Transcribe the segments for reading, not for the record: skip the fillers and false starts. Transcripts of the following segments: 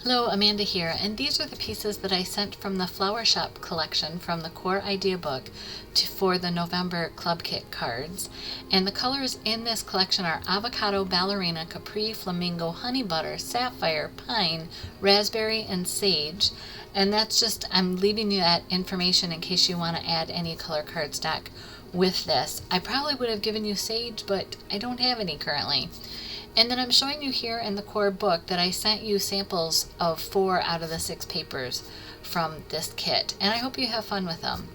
Hello, Amanda here, and these are the pieces that I sent from the Flower Shop collection from the Core Idea book for the November Club Kit cards. And the colors in this collection are Avocado, Ballerina, Capri, Flamingo, Honey Butter, Sapphire, Pine, Raspberry, and Sage. And that's just, I'm leaving you that information in case you want to add any color cardstock with this. I probably would have given you Sage, but I don't have any currently. And then I'm showing you here in the core book that I sent you samples of 4 out of the 6 papers from this kit, and I hope you have fun with them.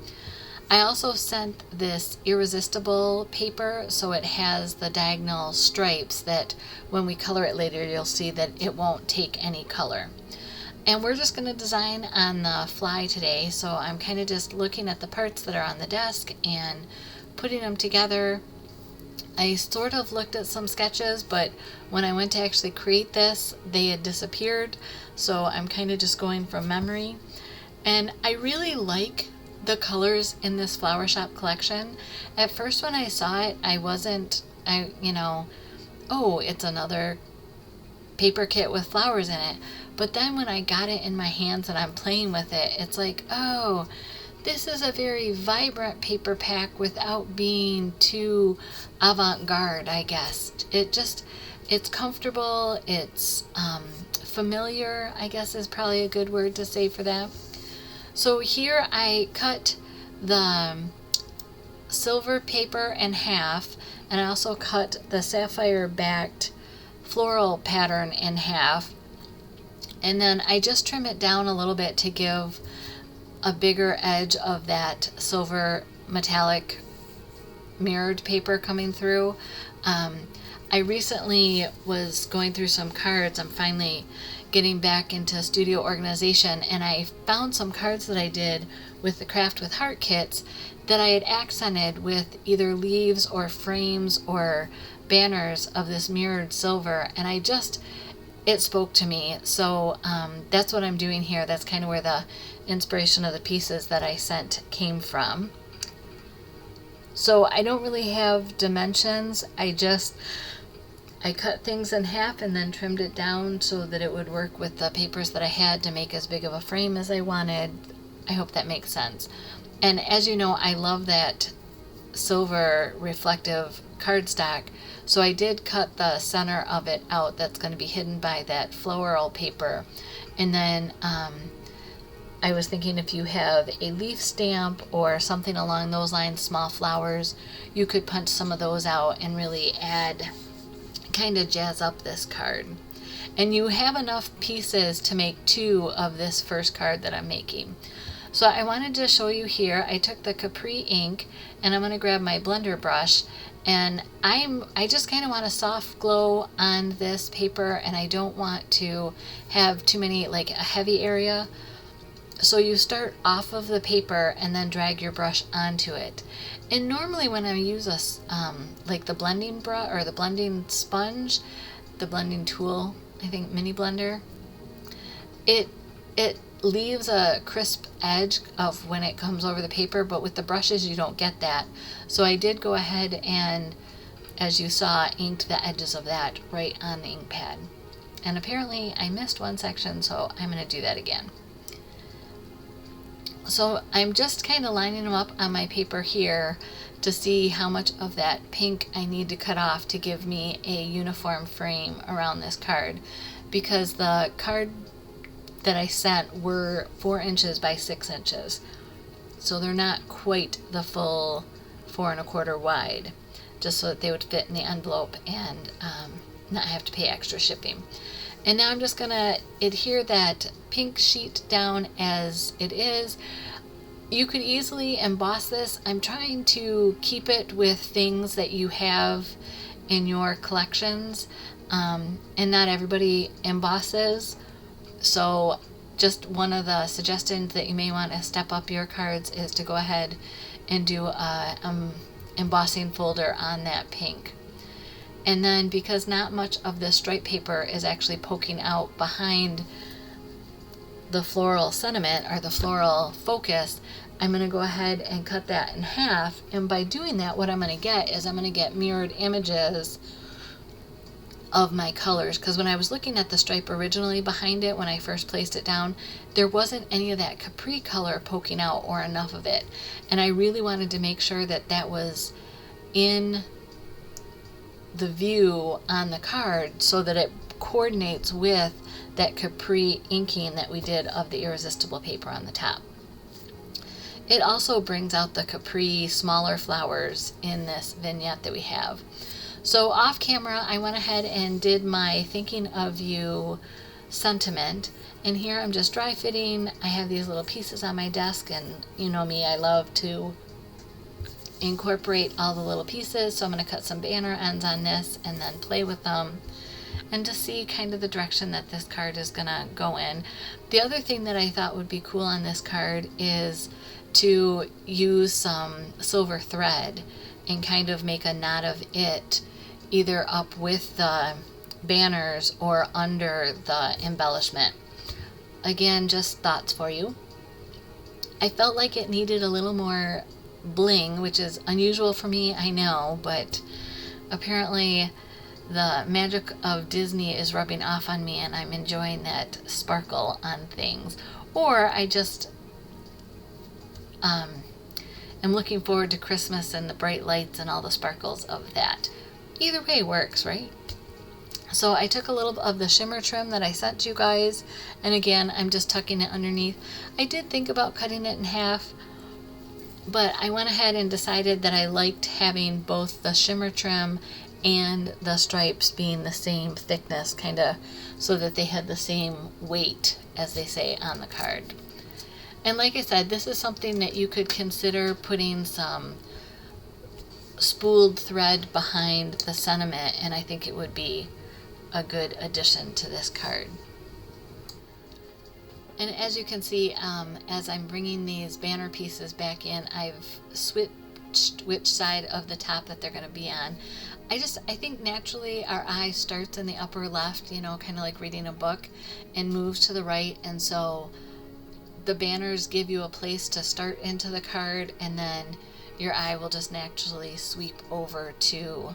I also sent this irresistible paper, so it has the diagonal stripes that when we color it later you'll see that it won't take any color. And we're just going to design on the fly today, so I'm kind of just looking at the parts that are on the desk and putting them together. I sort of looked at some sketches, but when I went to actually create this, they had disappeared, so I'm kind of just going from memory. And I really like the colors in this Flower Shop collection. At first when I saw it, oh, it's another paper kit with flowers in it. But then when I got it in my hands and I'm playing with it, it's like, oh, this is a very vibrant paper pack without being too avant-garde, I guess. It's comfortable, it's familiar, I guess is probably a good word to say for that. So here I cut the silver paper in half, and I also cut the sapphire backed floral pattern in half. And then I just trim it down a little bit to give a bigger edge of that silver metallic mirrored paper coming through. I recently was going through some cards. I'm finally getting back into studio organization, and I found some cards that I did with the Craft with Heart kits that I had accented with either leaves or frames or banners of this mirrored silver, and it spoke to me. So that's what I'm doing here. That's kind of where the inspiration of the pieces that I sent came from. So I don't really have dimensions. I cut things in half and then trimmed it down so that it would work with the papers that I had to make as big of a frame as I wanted. I hope that makes sense. And as you know, I love that silver reflective cardstock, so I did cut the center of it out that's going to be hidden by that floral paper. And then I was thinking if you have a leaf stamp or something along those lines, small flowers, you could punch some of those out and really kind of jazz up this card. And you have enough pieces to make 2 of this first card that I'm making. So I wanted to show you here, I took the Capri ink and I'm going to grab my blender brush, and I just kind of want a soft glow on this paper, and I don't want to have too many, like a heavy area. So you start off of the paper and then drag your brush onto it. And normally when I use like the blending brush or the blending sponge, the blending tool, I think mini blender, it leaves a crisp edge of when it comes over the paper, but with the brushes you don't get that. So I did go ahead and, as you saw, inked the edges of that right on the ink pad. And apparently I missed one section, so I'm going to do that again. So I'm just kind of lining them up on my paper here to see how much of that pink I need to cut off to give me a uniform frame around this card, because the card that I sent were 4 inches by 6 inches, so they're not quite the full 4 1/4 wide, just so that they would fit in the envelope and not have to pay extra shipping. And now I'm just gonna adhere that pink sheet down as it is. You could easily emboss this. I'm trying to keep it with things that you have in your collections, and not everybody embosses. So just one of the suggestions that you may want to step up your cards is to go ahead and do a embossing folder on that pink. And then, because not much of the stripe paper is actually poking out behind the floral sentiment or the floral focus, I'm going to go ahead and cut that in half. And by doing that, what I'm going to get is I'm going to get mirrored images of my colors, because when I was looking at the stripe originally behind it when I first placed it down, there wasn't any of that capri color poking out or enough of it, and I really wanted to make sure that that was in the view on the card so that it coordinates with that capri inking that we did of the irresistible paper on the top. It also brings out the capri smaller flowers in this vignette that we have. So off camera, I went ahead and did my thinking of you sentiment. And here I'm just dry fitting. I have these little pieces on my desk, and you know me, I love to incorporate all the little pieces. So I'm going to cut some banner ends on this and then play with them and to see kind of the direction that this card is going to go in. The other thing that I thought would be cool on this card is to use some silver thread and kind of make a knot of it either up with the banners or under the embellishment. Again, just thoughts for you. I felt like it needed a little more bling, which is unusual for me, I know, but apparently the magic of Disney is rubbing off on me and I'm enjoying that sparkle on things. Or I just am looking forward to Christmas and the bright lights and all the sparkles of that. Either way works, right? So I took a little of the shimmer trim that I sent you guys, and again, I'm just tucking it underneath. I did think about cutting it in half, but I went ahead and decided that I liked having both the shimmer trim and the stripes being the same thickness, kind of so that they had the same weight, as they say on the card. And like I said, this is something that you could consider putting some spooled thread behind the sentiment, and I think it would be a good addition to this card. And as you can see, as I'm bringing these banner pieces back in, I've switched which side of the top that they're going to be on. I think naturally our eye starts in the upper left, you know, kind of like reading a book, and moves to the right, and so the banners give you a place to start into the card, and then your eye will just naturally sweep over to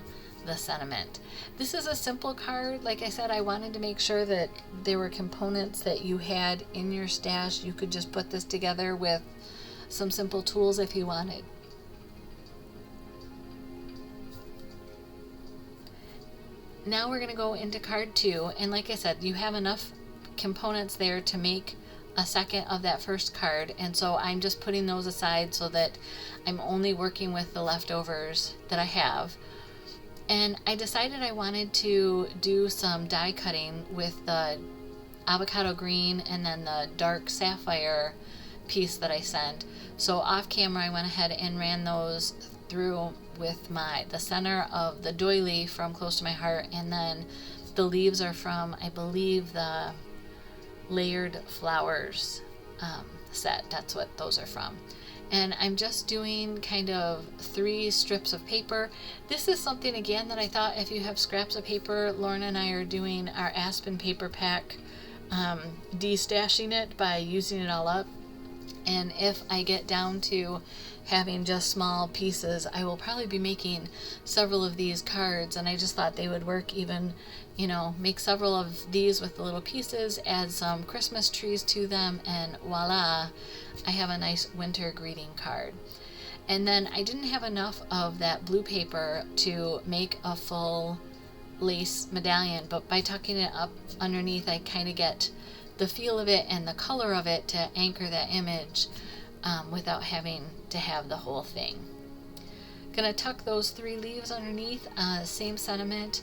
the sentiment. This is a simple card. Like I said, I wanted to make sure that there were components that you had in your stash. You could just put this together with some simple tools if you wanted. Now we're going to go into card 2, and like I said, you have enough components there to make a second of that first card, and so I'm just putting those aside so that I'm only working with the leftovers that I have. And I decided I wanted to do some die cutting with the avocado green and then the dark sapphire piece that I sent. So off camera I went ahead and ran those through with the center of the doily from Close to My Heart, and then the leaves are from, I believe, the Layered Flowers set. That's what those are from. And I'm just doing kind of 3 strips of paper. This is something again that I thought, if you have scraps of paper, Lauren and I are doing our Aspen paper pack, de-stashing it by using it all up. And if I get down to having just small pieces, I will probably be making several of these cards, and I just thought they would work even, you know, make several of these with the little pieces, add some Christmas trees to them, and voila, I have a nice winter greeting card. And then I didn't have enough of that blue paper to make a full lace medallion, but by tucking it up underneath, I kind of get the feel of it and the color of it to anchor that image without having to have the whole thing. Gonna tuck those 3 leaves underneath, same sentiment.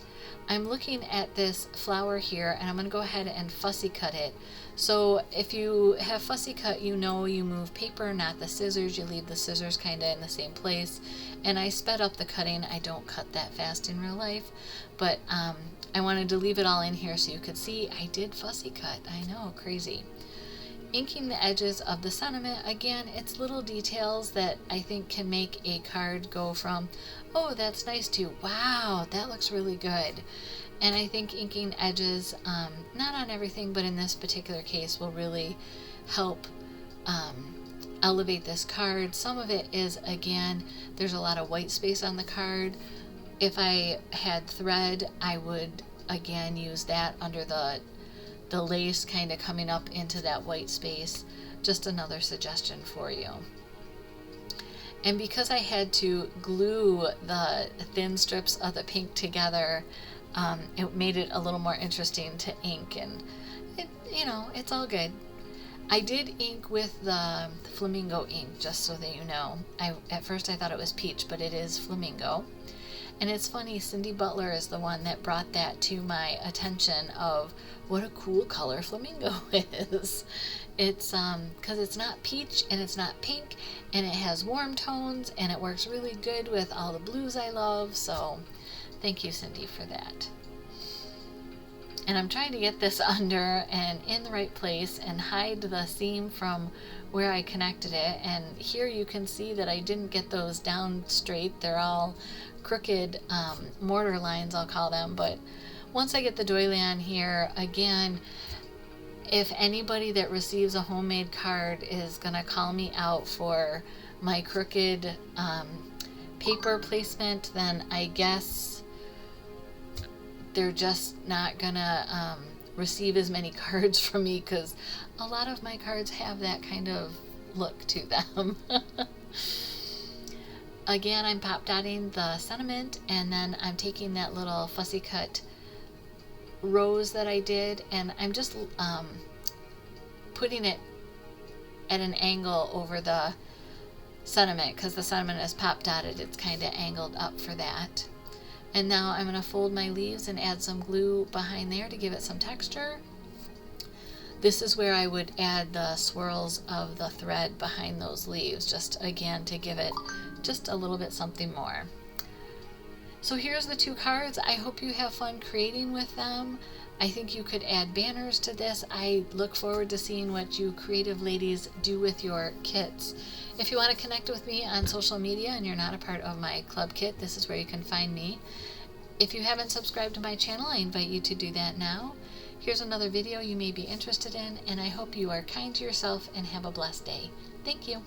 I'm looking at this flower here, and I'm gonna go ahead and fussy cut it. So if you have fussy cut, you know you move paper, not the scissors. You leave the scissors kind of in the same place. And I sped up the cutting. I don't cut that fast in real life, but I wanted to leave it all in here so you could see I did fussy cut. I know, crazy. Inking the edges of the sentiment, again, it's little details that I think can make a card go from, oh, that's nice, to, wow, that looks really good. And I think inking edges, not on everything, but in this particular case, will really help elevate this card. Some of it is, again, there's a lot of white space on the card. If I had thread, I would again use that under the lace kind of coming up into that white space. Just another suggestion for you. And because I had to glue the thin strips of the pink together, it made it a little more interesting to ink, and it's all good. I did ink with the flamingo ink, just so that you know. At first I thought it was peach, but it is flamingo. And it's funny, Cindy Butler is the one that brought that to my attention of what a cool color flamingo is. It's because it's not peach and it's not pink, and it has warm tones, and it works really good with all the blues I love. So thank you, Cindy, for that. And I'm trying to get this under and in the right place and hide the seam from where I connected it. And here you can see that I didn't get those down straight. They're all crooked mortar lines, I'll call them. But once I get the doily on here, again, if anybody that receives a homemade card is gonna call me out for my crooked paper placement, then I guess they're just not gonna receive as many cards from me, because a lot of my cards have that kind of look to them. Again, I'm pop dotting the sentiment, and then I'm taking that little fussy cut rose that I did, and I'm just putting it at an angle over the sentiment, because the sentiment is pop dotted. It's kind of angled up for that. And now I'm going to fold my leaves and add some glue behind there to give it some texture. This is where I would add the swirls of the thread behind those leaves, just again to give it just a little bit something more. So here's the two cards. I hope you have fun creating with them. I think you could add banners to this. I look forward to seeing what you creative ladies do with your kits. If you want to connect with me on social media and you're not a part of my club kit, this is where you can find me. If you haven't subscribed to my channel, I invite you to do that now. Here's another video you may be interested in, and I hope you are kind to yourself and have a blessed day. Thank you.